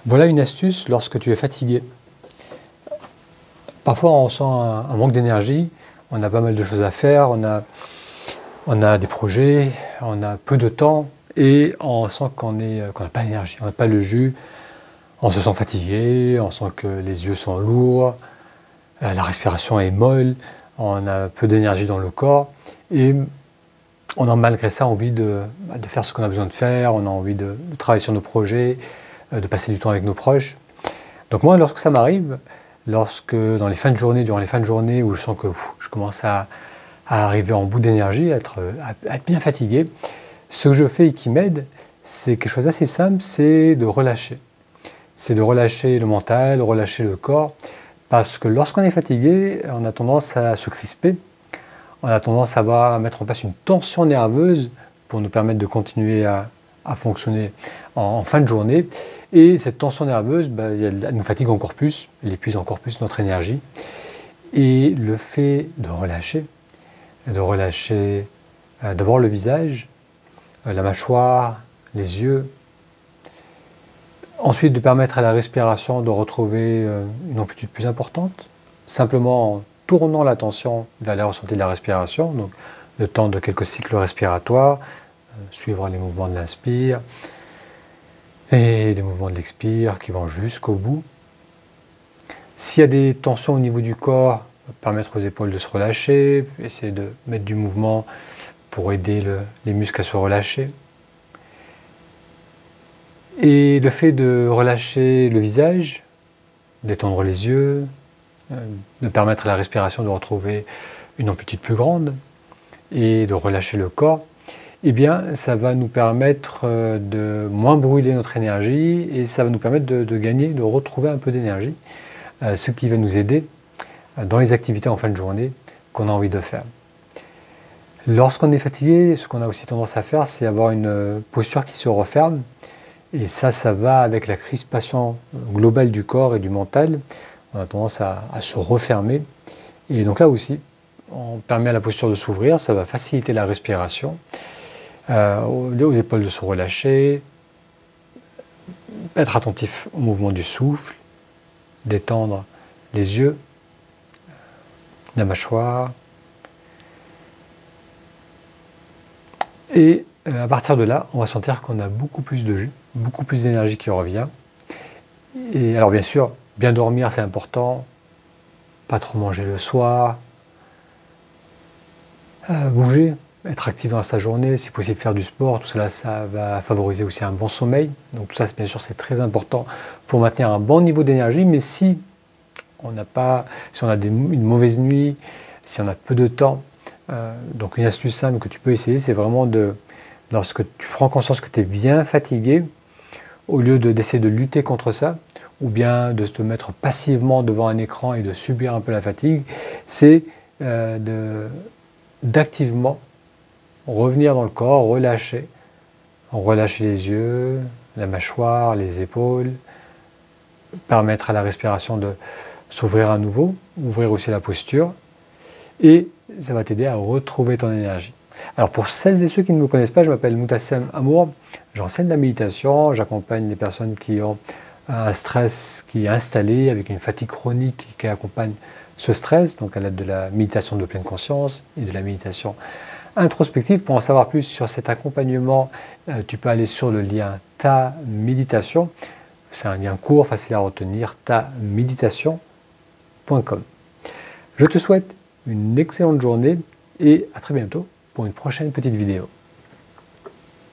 Voilà une astuce lorsque tu es fatigué. Parfois on ressent un manque d'énergie, on a pas mal de choses à faire, on a des projets, on a peu de temps et on sent qu'on n'a pas d'énergie, on n'a pas le jus, on se sent fatigué, on sent que les yeux sont lourds, la respiration est molle, on a peu d'énergie dans le corps et on a malgré ça envie de faire ce qu'on a besoin de faire, on a envie de travailler sur nos projets, de passer du temps avec nos proches. Donc moi, lorsque ça m'arrive, dans les fins de journée, durant les fins de journée où je sens que je commence à arriver en bout d'énergie, à être bien fatigué, ce que je fais et qui m'aide, c'est quelque chose d'assez simple, c'est de relâcher. C'est de relâcher le mental, relâcher le corps, parce que lorsqu'on est fatigué, on a tendance à se crisper, on a tendance à mettre en place une tension nerveuse pour nous permettre de continuer à fonctionner en fin de journée. Et cette tension nerveuse, elle nous fatigue encore plus, elle épuise encore plus notre énergie. Et le fait de relâcher d'abord le visage, la mâchoire, les yeux, ensuite de permettre à la respiration de retrouver une amplitude plus importante, simplement en tournant l'attention vers les ressentis de la respiration, donc le temps de quelques cycles respiratoires, suivre les mouvements de l'inspire et les mouvements de l'expire qui vont jusqu'au bout. S'il y a des tensions au niveau du corps, permettre aux épaules de se relâcher, essayer de mettre du mouvement pour aider les muscles à se relâcher. Et le fait de relâcher le visage, d'étendre les yeux, de permettre à la respiration de retrouver une amplitude plus grande et de relâcher le corps, eh bien, ça va nous permettre de moins brûler notre énergie et ça va nous permettre de gagner, de retrouver un peu d'énergie, ce qui va nous aider dans les activités en fin de journée qu'on a envie de faire. Lorsqu'on est fatigué, ce qu'on a aussi tendance à faire, c'est avoir une posture qui se referme. Et ça va avec la crispation globale du corps et du mental. On a tendance à se refermer. Et donc là aussi, on permet à la posture de s'ouvrir, ça va faciliter la respiration, aux épaules de se relâcher, être attentif au mouvement du souffle, détendre les yeux, la mâchoire. Et à partir de là, on va sentir qu'on a beaucoup plus de jus, beaucoup plus d'énergie qui revient. Et alors bien sûr, bien dormir c'est important, pas trop manger le soir, bouger, être actif dans sa journée, si possible faire du sport, tout cela ça va favoriser aussi un bon sommeil. Donc tout ça bien sûr c'est très important pour maintenir un bon niveau d'énergie, mais si on a une mauvaise nuit, si on a peu de temps, donc une astuce simple que tu peux essayer, c'est vraiment lorsque tu prends conscience que tu es bien fatigué, au lieu d'essayer de lutter contre ça, ou bien de te mettre passivement devant un écran et de subir un peu la fatigue, c'est d'activement revenir dans le corps, relâcher les yeux, la mâchoire, les épaules, permettre à la respiration de s'ouvrir à nouveau, ouvrir aussi la posture, et ça va t'aider à retrouver ton énergie. Alors pour celles et ceux qui ne me connaissent pas, je m'appelle Moutassem Amour, j'enseigne la méditation, j'accompagne les personnes qui ont un stress qui est installé avec une fatigue chronique qui accompagne ce stress, donc à l'aide de la méditation de pleine conscience et de la méditation introspective. Pour en savoir plus sur cet accompagnement, tu peux aller sur le lien Ta Méditation, c'est un lien court, facile à retenir, taméditation.com. Je te souhaite une excellente journée et à très bientôt pour une prochaine petite vidéo.